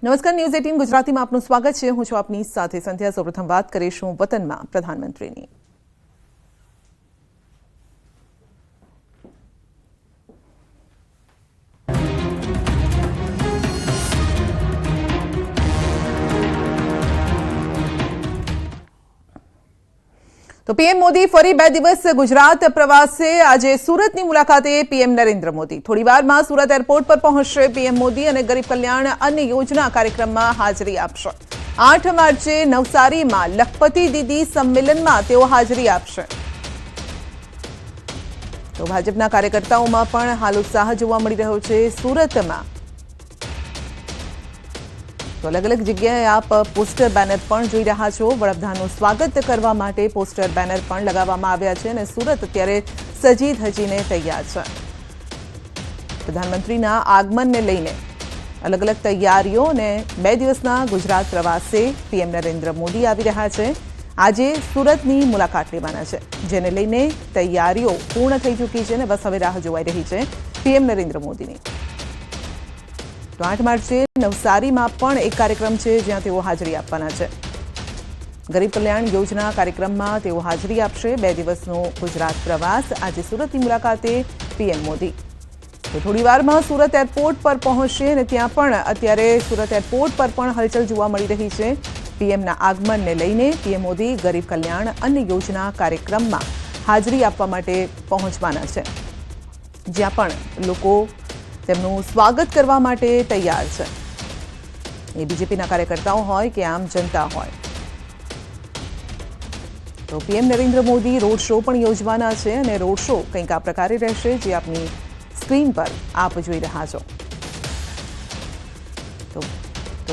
નમસ્કાર, ન્યૂઝ 18 ગુજરાતીમાં આપનું સ્વાગત છે। હું છું આપની સાથે સંધ્યા। સૌપ્રથમ વાત કરીશું વતનમાં પ્રધાનમંત્રીની। તો પીએમ મોદી ફરી 2 દિવસ ગુજરાત પ્રવાસે। આજે સુરતની મુલાકાતે પીએમ નરેન્દ્ર મોદી થોડીવારમાં સુરત એરપોર્ટ પર પહોંચશે। પીએમ મોદી અને ગરીબ કલ્યાણ અન્ન યોજના કાર્યક્રમમાં હાજરી આપશે। 8 માર્ચે નવસારીમાં લખપતિ દીદી સંમેલનમાં તેઓ હાજરી આપશે। તો ભાજપના કાર્યકર્તાઓમાં પણ હાલ ઉત્સાહ જોવા મળી રહ્યો છે। સુરતમાં તો अलग अलग जगह आप पोस्टर बैनर पण જોઈ રહ્યા છો। વડાપ્રધાનનું સ્વાગત કરવા માટે પોસ્ટર બેનર પણ લગાવવામાં આવ્યા છે અને સુરત અત્યારે સજી ધજીને તૈયાર છે। પ્રધાનમંત્રીના આગમનને લઈને અલગ અલગ તૈયારીઓ અને 2 દિવસના ગુજરાત પ્રવાસે પીએમ નરેન્દ્ર મોદી આવી રહ્યા છે। આજે સુરતની મુલાકાત લેવાના છે, જેને લઈને તૈયારીઓ પૂર્ણ થઈ ચૂકી છે અને બસ હવે રાહ જોવાઈ રહી છે પીએમ નરેન્દ્ર મોદીની। તો 8 માર્ચે નવસારીમાં પણ એક કાર્યક્રમ છે, જ્યાં તેઓ હાજરી આપવાના છે। ગરીબ કલ્યાણ યોજના કાર્યક્રમમાં તેઓ હાજરી આપશે। 2 દિવસનો ગુજરાત પ્રવાસ। આજે સુરતની મુલાકાતે પીએમ મોદી તો થોડીવારમાં સુરત એરપોર્ટ પર પહોંચશે અને ત્યાં પણ અત્યારે સુરત એરપોર્ટ પર પણ હલચલ જોવા મળી રહી છે। પીએમના આગમનને લઈને પીએમ મોદી ગરીબ કલ્યાણ અન્ન યોજના કાર્યક્રમમાં હાજરી આપવા માટે પહોંચવાના છે, જ્યાં પણ લોકો તેમનું સ્વાગત કરવા માટે તૈયાર છે। એ બીજેપીના કાર્યકર્તાઓ હોય કે આમ જનતા હોય। તો PM Narendra Modi road show પણ યોજવાના છે અને રોડ શો કંઈક આ પ્રકારે રહેશે, જે આપની સ્ક્રીન પર આપ જોઈ રહ્યા છો। તો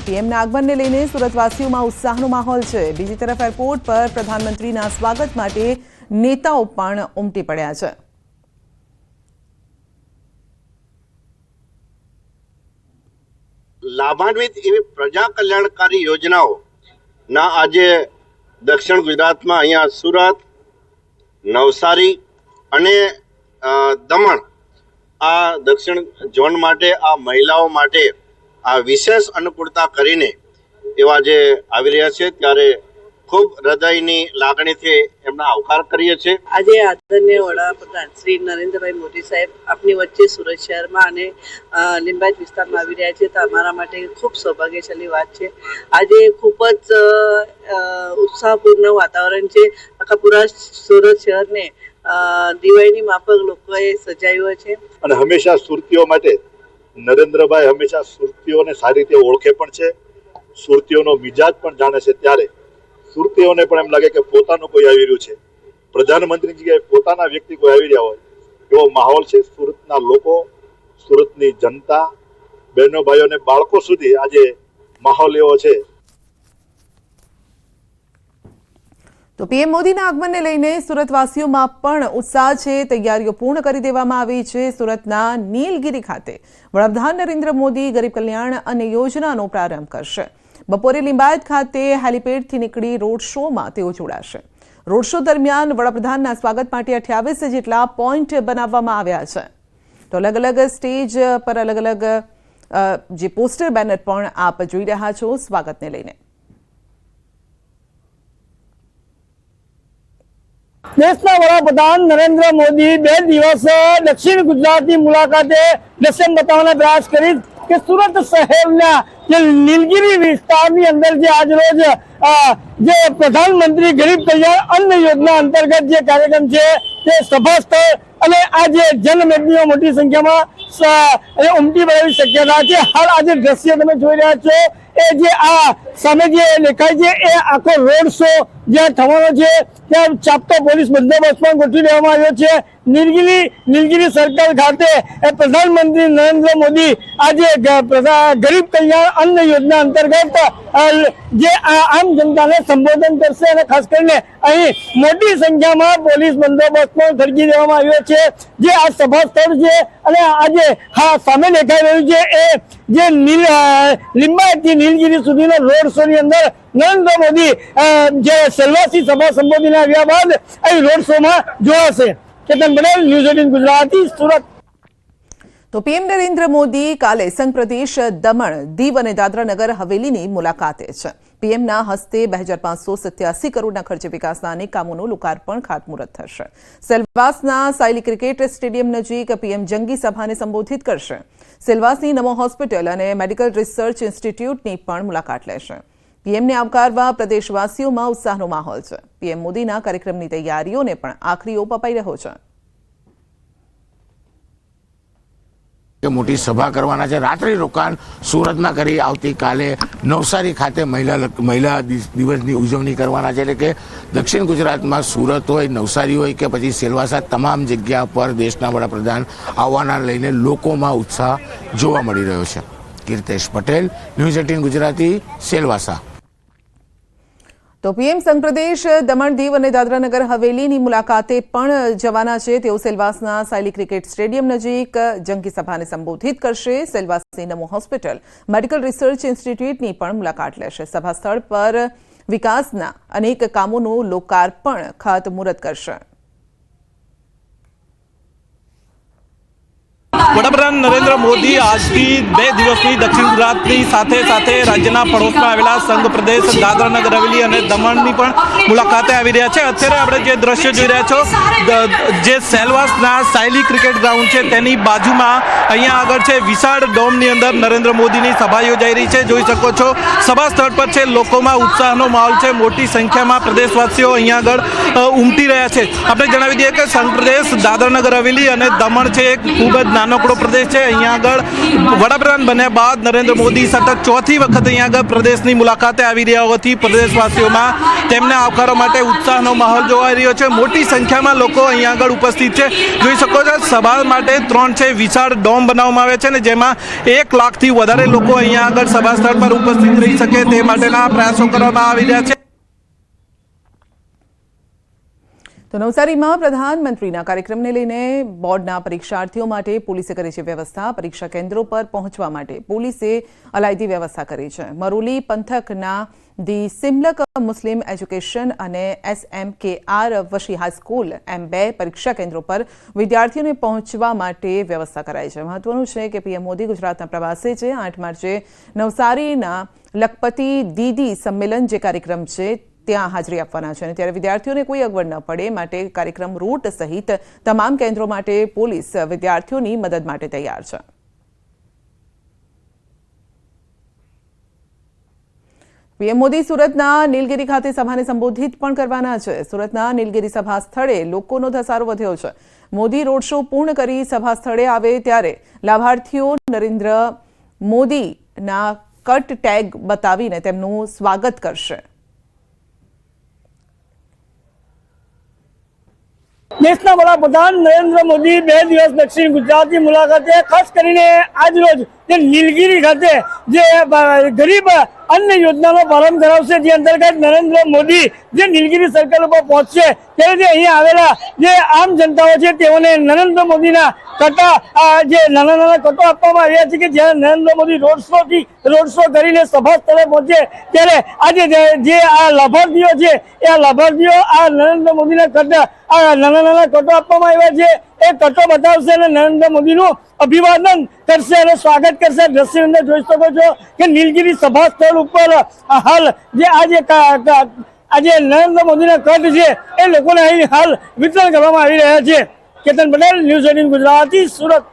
પીએમના આગમનને લઈને સુરતવાસીઓમાં ઉત્સાહનો માહોલ છે। બીજી તરફ એરપોર્ટ પર પ્રધાનમંત્રીના સ્વાગત માટે નેતાઓ પણ ઉમટી પડ્યા છે। લાભાન્વિત એવી પ્રજા કલ્યાણકારી યોજનાઓના આજે દક્ષિણ ગુજરાતમાં અહીંયા સુરત, નવસારી અને દમણ આ દક્ષિણ ઝોન માટે આ મહિલાઓ માટે આ વિશેષ અનુકૂળતા કરીને એવા જે આવી રહ્યા છે, ત્યારે ખૂબ હૃદયની લાગણીથી એમના આવકાર કરીએ છીએ। આજે આદરણીય વડાપ્રધાન શ્રી નરેન્દ્રભાઈ મોદી સાહેબ આપની વચ્ચે સુરત શહેરમાં અને લિંબાયત વિસ્તારમાં આવી રહ્યા છે, તો અમારા માટે ખૂબ સૌભાગ્યશાળી વાત છે। આજે ખૂબ જ ઉત્સાહપૂર્ણ વાતાવરણ છે। આખા પૂરા સુરત શહેરને દિવાળીની માફક લોકોએ સજાવ્યો છે અને હંમેશા સુરતીઓ માટે નરેન્દ્રભાઈ હંમેશા સુરતીઓને સારી રીતે ઓળખે પણ છે, સુરતીઓનો મિજાજ પણ જાણે છે। ત્યારે સુરતીઓને પણ એમ લાગે કે પોતાનું કોઈ આવી રહ્યું છે, પ્રધાનમંત્રી જગ્યાએ પોતાના વ્યક્તિ કોઈ આવી રહ્યા હોય એવો માહોલ છે। સુરતના લોકો, સુરતની જનતા, બહેનો ભાઈઓ અને બાળકો સુધી આજે માહોલ એવો છે। તો પીએમ મોદીના આગમનને લઈને સુરતવાસીઓમાં પણ ઉત્સાહ છે। તૈયારીઓ પૂર્ણ કરી દેવામાં આવી છે। સુરતના નીલગિરી ખાતે વડાપ્રધાન નરેન્દ્ર મોદી ગરીબ કલ્યાણ અન્ન યોજનાનો પ્રારંભ કરશે। બપોરે લિંબાયત ખાતે હેલીપેડથી નીકળી રોડ શોમાં તેઓ જોડાશે। રોડ શો દરમિયાન વડાપ્રધાનના સ્વાગત માટે 28 જેટલા પોઈન્ટ બનાવવામાં આવ્યા છે। તો અલગ અલગ સ્ટેજ પર અલગ અલગ જે પોસ્ટર બેનર પણ આપ જોઈ રહ્યા છો સ્વાગતને લઈને। દેશના વડાપ્રધાન નરેન્દ્ર મોદી 2 દિવસ દક્ષિણ ગુજરાતની મુલાકાતે દર્શન બતાવવાનો પ્રયાસ કરી કે સુરત શહેરના જે નીલગિરી વિસ્તારની અંદર જે આજરોજ જે પ્રધાનમંત્રી ગરીબ કલ્યાણ અન્ન યોજના અંતર્ગત જે કાર્યક્રમ છે તે સભા સ્થળ અને આજે જનમેદનીઓ મોટી સંખ્યામાં ઉમટી પડવાની શક્યતા છે। હાલ આજે દ્રશ્ય તમે જોઈ રહ્યા છો એ જે આ સામે જે દેખાય છે એ આખો રોડ શો જ્યાં થવાનો છે, ત્યાં ચાપતો પોલીસ બંદોબસ્ત પણ ગોઠવી દેવામાં આવ્યો છે। નીલગિરી સર્કલ ખાતે પ્રધાનમંત્રી નરેન્દ્ર મોદી આજે ગરીબ કલ્યાણ અન્ન યોજના અંતર્ગત જે આમ જનતાને સંબોધન કરશે અને ખાસ કરીને અહીં મોટી સંખ્યામાં પોલીસ બંદોબસ્ત પણ ખડકી દેવામાં આવ્યો છે। જે આ સભા સ્થળ છે અને આજે સામે દેખાઈ રહ્યું છે એ જે લિંબાયતથી નીલગિરી સુધીનો રોડ શો ની અંદર નરેન્દ્ર મોદી જે સેલવાસી સભા સંબોધીને આવ્યા બાદ અહીં રોડ શોમાં જોડાશે। કેતન પટેલ, ન્યૂઝ 18 ગુજરાતી, સુરત। તો પીએમ નરેન્દ્ર મોદી કાલે સંઘ પ્રદેશ દમણ, દીવ અને દાદરા નગર હવેલીની મુલાકાતે છે. પીએમના હસ્તે 2587 કરોડના ખર્ચે વિકાસના અનેક કામોનું લોકાર્પણ ખાતમુહૂર્ત થશે. સેલવાસના સાયલી ક્રિકેટ સ્ટેડિયમ નજીક પીએમ જંગી સભાને સંબોધિત કરશે. સેલવાસની નમો હોસ્પિટલ અને મેડિકલ રિસર્ચ ઇન્સ્ટિટ્યૂટની પણ મુલાકાત લેશે. પીએમને આવકારવા પ્રદેશવાસીઓમાં ઉત્સાહનો માહોલ છે. પીએમ મોદીના કાર્યક્રમની તૈયારીઓને પણ આખરી ઓપ અપાઈ રહ્યો છે. મોટી સભા કરવાના છે. રાત્રિ રોકાણ સુરતમાં કરી આવતીકાલે નવસારી ખાતે મહિલા દિવસની ઉજવણી કરવાના છે. એટલે કે દક્ષિણ ગુજરાતમાં સુરત હોય, નવસારી હોય કે પછી સેલવાસા, તમામ જગ્યા પર દેશના વડાપ્રધાન આવવાના લઈને લોકોમાં ઉત્સાહ જોવા મળી રહ્યો છે. કીર્તેશ પટેલ, ન્યૂઝ 18 ગુજરાતી, સેલવાસા. તો પીએમ સંઘ પ્રદેશ દમણ, દીવ અને દાદરા નગર હવેલીની મુલાકાતે પણ જવાના છે. તેઓ સેલવાસના સાયલી ક્રિકેટ સ્ટેડિયમ નજીક જંગી સભાને સંબોધિત કરશે. સેલવાસની નમો હોસ્પિટલ, મેડિકલ રિસર્ચ ઇન્સ્ટિટ્યૂટની પણ મુલાકાત લેશે. સભા સ્થળ પર વિકાસના અનેક કામોનું લોકાર્પણ ખાતમુહૂર્ત કરશે. વડાપ્રધાન નરેન્દ્ર મોદી આજથી 2 દિવસની દક્ષિણ ગુજરાતની સાથે સાથે રાજ્યના પડોશમાં આવેલા સંઘ પ્રદેશ દાદરા નગર હવેલી અને દમણની પણ મુલાકાતે આવી રહ્યા છે. અત્યારે આપણે જે દ્રશ્ય જોઈ રહ્યા છો, જે સેલવાસના સાયલી ક્રિકેટ ગ્રાઉન્ડ છે તેની બાજુમાં અહીંયા આગળ છે વિશાળ ડોમની અંદર નરેન્દ્ર મોદીની સભા યોજાઈ રહી છે. જોઈ શકો છો સભા સ્થળ પર છે, લોકોમાં ઉત્સાહનો માહોલ છે. મોટી સંખ્યામાં પ્રદેશવાસીઓ અહીંયા આગળ ઉમટી રહ્યા છે. આપણે જણાવી દઈએ કે સંઘ પ્રદેશ દાદરા નગર હવેલી અને દમણ છે એક ખૂબ જ નાનકડો પ્રદેશ છે. અહીંયા આગળ વડાપ્રધાન બન્યા બાદ નરેન્દ્ર મોદી સતત 4થી વખત અહીંયા આગળ પ્રદેશની મુલાકાતે આવી રહ્યા હોવાથી પ્રદેશવાસીઓમાં તેમને આવકારવા માટે ઉત્સાહનો માહોલ જોવાઈ રહ્યો છે. મોટી સંખ્યામાં લોકો અહીંયા આગળ ઉપસ્થિત છે. જોઈ શકો છો સભા માટે 3 છે વિશાળ ડોમ બનાવવામાં આવે છે ને જેમાં 1 લાખથી વધારે લોકો અહીંયા આગળ સભા સ્થળ પર ઉપસ્થિત રહી શકે તે માટેના પ્રયાસો કરવામાં આવી રહ્યા છે. તો નવસારીમાં પ્રધાનમંત્રીના કાર્યક્રમને લઈને બોર્ડના પરીક્ષાર્થીઓ માટે પોલીસે કરી છે વ્યવસ્થા. પરીક્ષા કેન્દ્રો પર પહોંચવા માટે પોલીસે અલાયદી વ્યવસ્થા કરી છે. મરોલી પંથકના ધી સિમલક મુસ્લિમ એજ્યુકેશન અને SMKR વશી હાઈસ્કૂલ એમ 2 પરીક્ષા કેન્દ્રો પર વિદ્યાર્થીઓને પહોંચવા માટે વ્યવસ્થા કરાઈ છે. મહત્વનું છે કે પીએમ મોદી ગુજરાતના પ્રવાસે છે. 8 માર્ચે નવસારીના લખપતિ દીદી સંમેલન જે કાર્યક્રમ છે ત્યાં હાજરી આપવાના છે. ત્યારે વિદ્યાર્થીઓને કોઈ અગવડ ન પડે માટે કાર્યક્રમ રૂટ સહિત તમામ કેન્દ્રો માટે પોલીસ વિદ્યાર્થીઓની મદદ માટે તૈયાર છે. પીએમ મોદી સુરતના નીલગિરી ખાતે સભાને સંબોધિત પણ કરવાના છે. સુરતના નીલગિરી સભા સ્થળે લોકોનો ધસારો વધ્યો છે. મોદી રોડ શો પૂર્ણ કરી સભા સ્થળે આવે ત્યારે લાભાર્થીઓ નરેન્દ્ર મોદીના કટ ટેગ બતાવીને તેમનું સ્વાગત કરશે. દેશના વડાપ્રધાન નરેન્દ્ર મોદી 2 દિવસ દક્ષિણ ગુજરાતની મુલાકાતે ખાસ કરીને આજ રોજ જે નીલગિરી ખાતે જે ગરીબ અન્ન યોજનાનો પ્રારંભ કરાવશે, જે અંતર્ગત નરેન્દ્ર મોદી જે નીલગિરી સર્કલ ઉપર પહોંચશે ત્યારે અહીંયા આવેલા જે આમ જનતાઓ છે તેઓને નરેન્દ્ર મોદીના કટા જે નાના નાના કટો આપવામાં આવ્યા છે કે જ્યારે નરેન્દ્ર મોદી રોડ શો કરીને સભા સ્થળે પહોંચે ત્યારે આજે જે આ લાભાર્થીઓ છે એ આ લાભાર્થીઓ આ નરેન્દ્ર મોદીના કટા નાના નાના કટો આપવામાં આવ્યા છે એ કટો બતાવશે અને નરેન્દ્ર મોદીનું અભિવાદન કરશે અને સ્વાગત કરશે. દ્રશ્ય અંદર જોઈ શકો છો કે નીલગિરી સભા સ્થળ ઉપર હાલ જે આજે નરેન્દ્ર મોદીના કટ છે એ લોકોને અહીં હાલ વિતરણ કરવામાં આવી રહ્યા છે. કેતન પટેલ, ન્યૂઝ 18 ગુજરાતી, સુરત.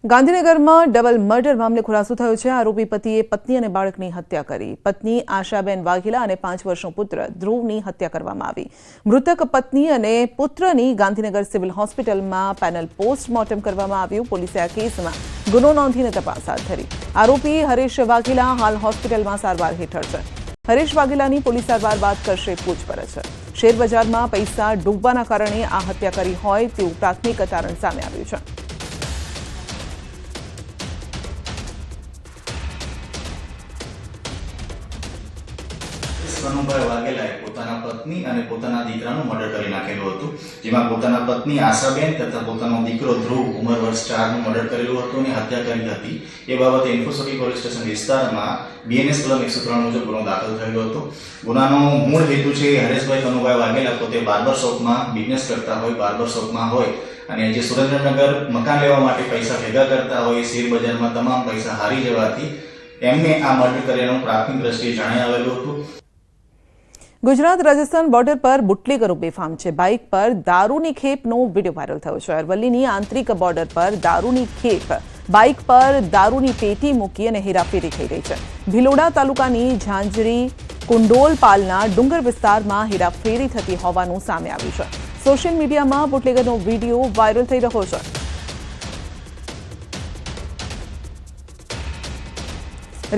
ગાંધીનગરમાં ડબલ મર્ડર મામલે ખુલાસો થયો છે. આરોપી પતિએ પત્ની અને બાળકની હત્યા કરી. પત્ની આશાબેન વાઘેલા અને 5 વર્ષનો પુત્ર ધ્રુવની હત્યા કરવામાં આવી. મૃતક પત્ની અને પુત્રની ગાંધીનગર સિવિલ હોસ્પિટલમાં પેનલ પોસ્ટમોર્ટમ કરવામાં આવ્યું. પોલીસે આ કેસમાં ગુનો નોંધીને તપાસ હાથ ધરી. આરોપી હરેશ વાઘેલા હાલ હોસ્પિટલમાં સારવાર હેઠળ છે. હરેશ વાઘેલાની પોલીસ સારવાર બાદ કરશે પૂછપરછ. શેરબજારમાં પૈસા ડૂબવાના કારણે આ હત્યા કરી હોય તેવું પ્રાથમિક તારણ સામે આવ્યું છે. કનુભાઈ વાઘેલાએ પોતાના પત્ની અને પોતાના દીકરાનું મર્ડર કરી નાખેલું હતું, જેમાં પોતાના પત્ની આશાબેન તથા પોતાનો દીકરો ધ્રુવ ઉંમર વર્ષ 4નું મર્ડર કરેલું હતું અને હત્યા કરી હતી. એ બાબતે ઇન્ફોસિટી પોલીસ સ્ટેશન વિસ્તારમાં BNS કલમ 103 મુજબ ગુનો દાખલ થયેલો હતો. ગુનાનો મૂળ હેતુ છે હરેશભાઈ કનુભાઈ વાઘેલા પોતે બાર્બર શોપમાં બિઝનેસ કરતા હોય, બાર્બર શોપમાં હોય અને જે સુરેન્દ્રનગર મકાન લેવા માટે પૈસા ભેગા કરતા હોય શેર બજારમાં તમામ પૈસા હારી જવાથી એમને આ મર્ડર કર્યાનું પ્રાથમિક દ્રષ્ટિએ જણાઈ આવેલું હતું। ગુજરાત રાજસ્થાન બોર્ડર પર બુટલેગરો બેફામ છે। બાઇક પર દારૂની ખેપનો વિડીયો વાયરલ થયો છે। અરવલ્લીની આંતરિક બોર્ડર પર દારૂની ખેપ, બાઇક પર દારૂની પેટી મૂકી અને હેરાફેરી થઈ રહી છે। ભિલોડા તાલુકાની ઝાંઝરી કુંડોલપાલના ડુંગર વિસ્તારમાં હેરાફેરી થતી હોવાનું સામે આવ્યું છે। સોશિયલ મીડિયામાં બુટલેગરનો વિડીયો વાયરલ થઈ રહ્યો છે।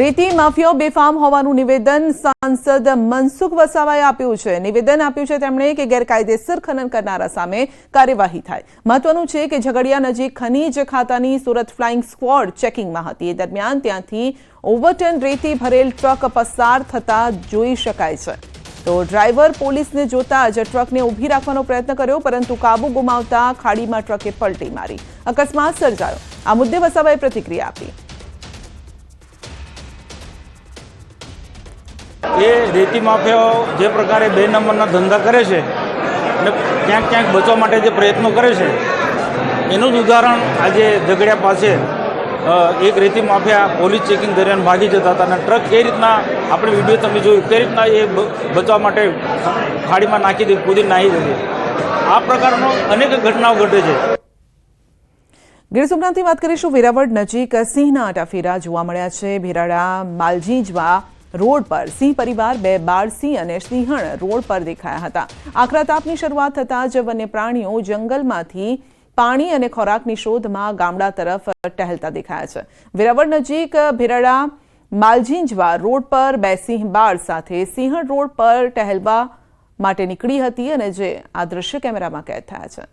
રેતી માફિયાઓ બેફામ હોવાનું નિવેદન સાંસદ મનસુખ વસાવાએ આપ્યું છે। નિવેદન આપ્યું છે તેમણે કે ગેરકાયદેસર ખનન કરનારા સામે કાર્યવાહી થાય। મહત્વનું છે કે ઝઘડિયા નજીક ખનીજ ખાતાની સુરત ફ્લાઇંગ સ્ક્વોડ ચેકિંગમાં હતી। એ દરમિયાન ત્યાંથી ઓવરટન રેતી ભરેલ ટ્રક પસાર થતા જોઈ શકાય છે। તો ડ્રાઈવર પોલીસને જોતા જ ટ્રકને ઊભી રાખવાનો પ્રયત્ન કર્યો, પરંતુ કાબુ ગુમાવતા ખાડીમાં ટ્રકે પલટી મારી અકસ્માત સર્જાયો। આ મુદ્દે વસાવાએ પ્રતિક્રિયા આપી। એ રેતી માફિયાઓ જે પ્રકારે 2 નંબરના ધંધા કરે છે અને ક્યાંક ક્યાંક બચવા માટે જે પ્રયત્નો કરે છે એનું જ ઉદાહરણ આજે ઝઘડિયા પાસે એક રેતી માફિયા પોલીસ ચેકિંગ દરમિયાન ભાગી જતા હતા અને ટ્રક એ રીતના આપણે વિડીયો તમે જોયું તે રીતના એ બચવા માટે ખાડીમાં નાખી દે કૂદી નાહી દે। આ પ્રકારનો અનેક ઘટનાઓ ઘટે છે। ગીર સોમનાથની વાત કરીશું। વેરાવળ નજીક સિંહના આટાફેરા જોવા મળ્યા છે। ભેરાડા માલજીંજવા રોડ પર સિંહ પરિવાર, 2 બાળ સિંહ અને સિંહણ રોડ પર દેખાયા હતા। આકરા તાપની શરૂઆત થતાં જ વન્ય પ્રાણીઓ જંગલમાંથી પાણી અને ખોરાકની શોધમાં ગામડા તરફ ટહેલતા દેખાયા છે। વેરાવળ નજીક ભેરાડા માલજીંજવા રોડ પર 2 સિંહ બાળ સાથે સિંહણ રોડ પર ટહેલવા માટે નીકળી હતી અને જે આ દ્રશ્ય કેમેરામાં કેદ થયા છે।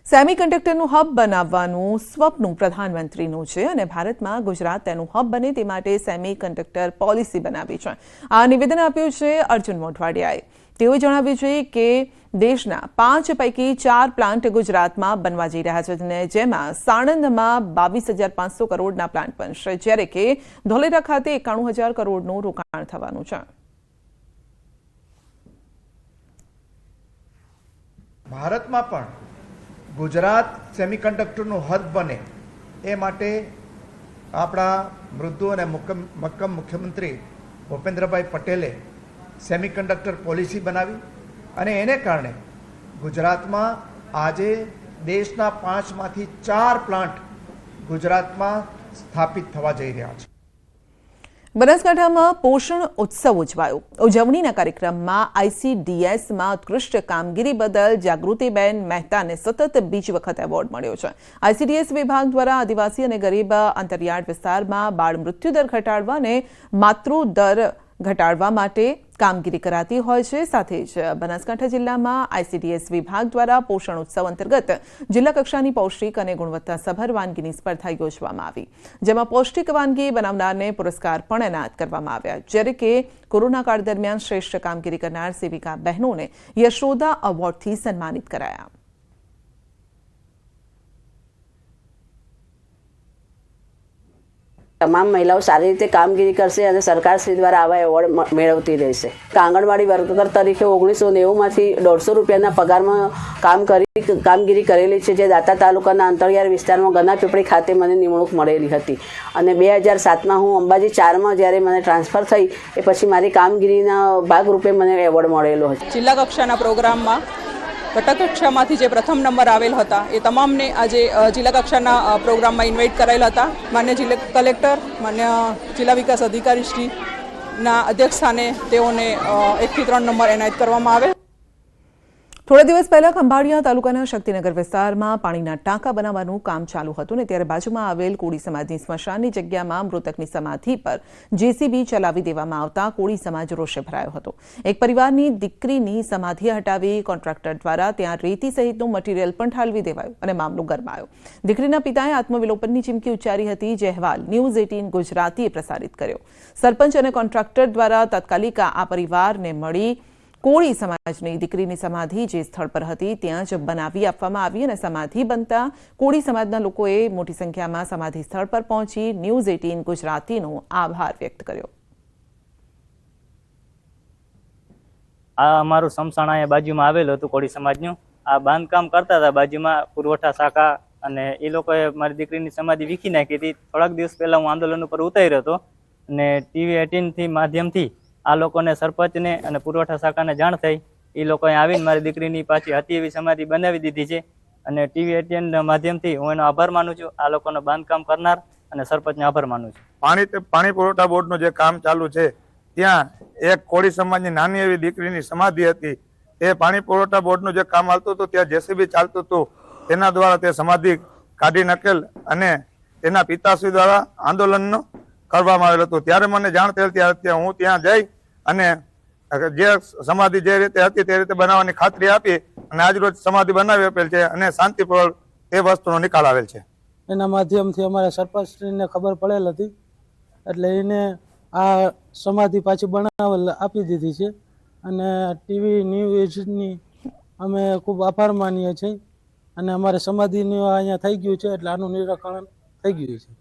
સેમિકન્ડક્ટરનું હબ બનાવવાનું સ્વપ્ન પ્રધાનમંત્રીનું છે અને ભારતમાં ગુજરાત તેનું હબ બને તે માટે સેમિકન્ડક્ટર પોલિસી બનાવી છે। આ નિવેદન આપ્યું છે અર્જુન મોઢવાડિયાએ। તેઓએ જણાવ્યું છે કે દેશના 5 પૈકી 4 પ્લાન્ટ ગુજરાતમાં બનવા જઈ રહ્યા છે, જેમાં સાણંદમાં 22,500 કરોડના પ્લાન્ટ બનશે, જ્યારે કે ધોલેરા ખાતે 91,000 કરોડનું રોકાણ થવાનું છે। ભારતમાં પણ ગુજરાત સેમિકન્ડક્ટરનું હબ બને એ માટે આપણા મૃદુ અને મક્કમ મુખ્યમંત્રી ભૂપેન્દ્રભાઈ પટેલે સેમિકન્ડક્ટર પોલિસી બનાવી અને એને કારણે ગુજરાતમાં આજે દેશના 5માંથી 4 પ્લાન્ટ ગુજરાતમાં સ્થાપિત થવા જઈ રહ્યા છે। બનાસકાંઠામાં પોષણ ઉત્સવ ઉજવાયો। ઉજવણીના કાર્યક્રમમાં ICDSમાં ઉત્કૃષ્ટ કામગીરી બદલ જાગૃતિબેન મહેતાને સતત બીજી વખત એવોર્ડ મળ્યો છે। ICDS વિભાગ દ્વારા આદિવાસી અને ગરીબ અંતરિયાળ વિસ્તારમાં બાળ મૃત્યુદર ઘટાડવા અને માતૃદર ઘટાડવા માટે કામગીરી કરાતી હોય છે। સાથે જ બનાસકાંઠા જિલ્લામાં ICDS વિભાગ દ્વારા પોષણ ઉત્સવ અંતર્ગત જિલ્લા કક્ષાની પૌષ્ટિક અને ગુણવત્તાસભર વાનગીની સ્પર્ધા યોજવામાં આવી, જેમાં પૌષ્ટિક વાનગી બનાવનારને પુરસ્કાર પણ એનાયત કરવામાં આવ્યા, જ્યારે કે કોરોના કાળ દરમિયાન શ્રેષ્ઠ કામગીરી કરનાર સેવિકા બહેનોને યશોદા એવોર્ડથી સન્માનિત કરાયા। તમામ મહિલાઓ સારી રીતે કામગીરી કરશે અને સરકારશ્રી દ્વારા આવા એવોર્ડ મેળવતી રહેશે। આંગણવાડી વર્કર તરીકે 1990માંથી 150 રૂપિયાના પગારમાં કામગીરી કરેલી છે, જે દાતા તાલુકાના અંતરિયાળ વિસ્તારમાં ગનાપીપળી ખાતે મને નિમણૂક મળેલી હતી અને 2007માં હું અંબાજી 4માં જ્યારે મને ટ્રાન્સફર થઈ એ પછી મારી કામગીરીના ભાગરૂપે મને એવોર્ડ મળેલો હતો। જિલ્લા કક્ષાના પ્રોગ્રામમાં ઘટક કક્ષામાંથી જે પ્રથમ નંબર આવેલ હતા એ તમામને આજે જિલ્લા કક્ષાના પ્રોગ્રામમાં ઇન્વાઇટ કરાયેલા હતા। માન્ય જિલ્લા કલેક્ટર, માન્ય જિલ્લા વિકાસ અધિકારીશ્રીના અધ્યક્ષસ્થાને તેઓને 1 થી 3 નંબર એનાયત કરવામાં આવે। થોડા દિવસ પહેલા ખંભાળિયા તાલુકાના શક્તિનગર વિસ્તારમાં પાણીના ટાંકા બનાવવાનું કામ ચાલુ હતું ને ત્યારે બાજુમાં આવેલ કોળી સમાજની સ્મશાનની જગ્યામાં મૃતકની સમાધિ પર JCB ચલાવી દેવામાં આવતા કોળી સમાજ રોષે ભરાયો હતો। એક પરિવારની દીકરીની સમાધિ હટાવી કોન્ટ્રાક્ટર દ્વારા ત્યાં રેતી સહિતનું મટીરીયલ પણ ઠાલવી દેવાયું અને મામલો ગરમાયો। દીકરીના પિતાએ આત્મવિલોપનની ચીમકી ઉચ્ચારી હતી, જે અહેવાલ ન્યૂઝ 18 ગુજરાતીએ પ્રસારિત કર્યો। સરપંચ અને કોન્ટ્રાક્ટર દ્વારા તાત્કાલિક આ પરિવારને મળી કોળી સમાજની દીકરીની સમાધિ જે સ્થળ પર હતી ત્યાં જ બનાવી આપવામાં આવી અને સમાધિ બનતા કોળી સમાજના લોકોએ મોટી સંખ્યામાં સમાધિ સ્થળ પર પહોંચી ન્યૂઝ 18 ગુજરાતીનો આભાર વ્યક્ત કર્યો। આ અમારું સમસાણ અહીંયા બાજુમાં આવેલું હતું કોળી સમાજનું. આ બાંધકામ કરતા હતા બાજુમાં પુરવઠા શાખા, અને એ લોકોએ મારી દીકરીની સમાધિ વીખી નાખી હતી. થોડાક દિવસ પહેલાં હું આંદોલન ઉપર ઉતાર્યો હતો અને TV 18 માધ્યમથી આ લોકોને સરપંચને અને પુરવઠા શાખાને જાણ થઈ. એ લોકોએ આવીને મારી દીકરીની પાછી હતી એવી સમાધિ બનાવી દીધી છે. અને TV 18 માધ્યમથી હું એનો આભાર માનું છું, આ લોકોનો બાંધકામ કરનાર અને સરપંચને આભાર માનું છું. પાણી પુરવઠા બોર્ડનું જે કામ ચાલુ છે ત્યાં એક કોળી સમાજની નાની એવી દીકરીની સમાધિ હતી. એ પાણી પુરવઠા બોર્ડનું જે કામ ચાલતું હતું ત્યાં JCB ચાલતું હતું, તેના દ્વારા તે સમાધિ કાઢી નકેલ અને તેના પિતાશ્રી દ્વારા આંદોલન કરવામાં આવેલું હતું. ત્યારે મને જાણ થયેલ ત્યારે હું ત્યાં જઈ અને જે સમાધિ જે રીતે હતી તે રીતે બનાવવાની ખાતરી આપી અને આજરોજ સમાધિ બનાવી આપેલ છે અને શાંતિપૂર્વક એ વસ્તુનો નિકાલ આવેલ છે. એના માધ્યમથી અમારા સરપંચશ્રીને ખબર પડેલ હતી એટલે એને આ સમાધિ પાછી બનાવેલ આપી દીધી છે. અને TV ન્યૂઝની અમે ખૂબ આભાર માનીએ છીએ અને અમારે સમાધિનું અહીંયા થઈ ગયું છે એટલે આનું નિરાકરણ થઈ ગયું છે.